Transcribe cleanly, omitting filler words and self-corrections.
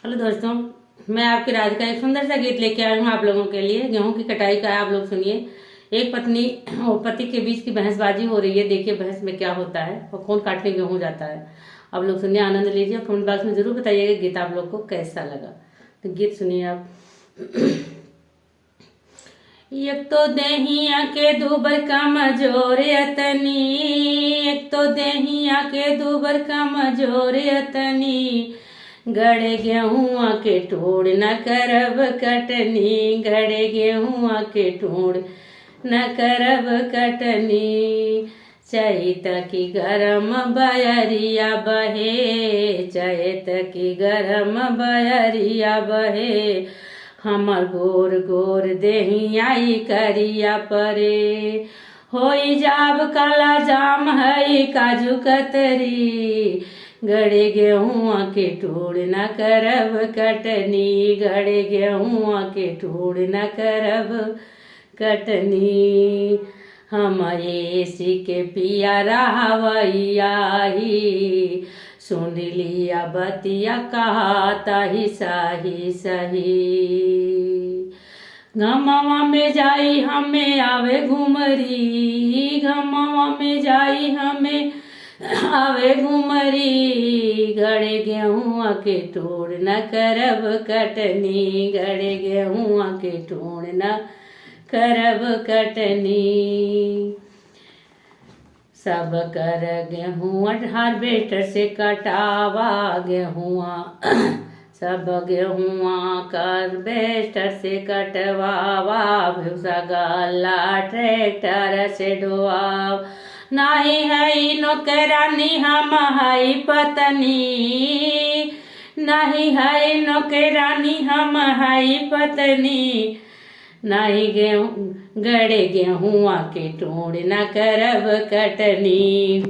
Hello दोस्तों, मैं आपकी राधिका एक सुंदर सा गीत लेके आई हूँ आप लोगों के लिए। गेहूं की कटाई का है, आप लोग सुनिए। एक पत्नी और पति के बीच की बहसबाजी हो रही है। देखिए बहस में क्या होता है और कौन काटने गेहूं जाता है। आप लोग सुनिए, आनंद लीजिए। कमेंट बॉक्स में जरूर बताइएगा गीत आप लोग को कैसा लगा। तो गीत सुनिए आप। एक तो देहिया के दूबर कमजोर अतनी, एक तो देहिया के दूबर कमजोर अतनी, गड़े गेहुआ के ठोड़ न करब कटनी, गड़े गेहुआ के ठोड़ न करब कटनी। चैत की गरम बयरिया बहे, चैत की गरम बयरिया बहे, हमर गोर गोर देहियाई करिया परे। होई जाब काला जाम है काजू कतरी, गड़े गेहुआ के ठोड़ न करब कटनी, गड़े गेहुआ के ठोड़ न करब कटनी। हम एसी के पिया रहवैया ही, सुन लिया बतिया कहता ही सही सही। गमवा में जाई हमें आवे घुमरी, गमवा में जाई हमें आवे घुमरी, गड़े गेहुआ के ठोड़ न करब कटनी, गड़े गेहुआ के ठोड़ न करब कटनी। सब कर गेहुआ हार्वेस्टर से कटावा गेहुआ, सब गेहुआ हार्वेस्टर से कटवावा, भूसा गला ट्रैक्टर से ढोआव। नाही है नौकरानी हम है पत्नी, नहीं है नौकरानी हम है पत्नी, नाही गेहूं गड़े गेहुआ के ठोड़ न करब कटनी।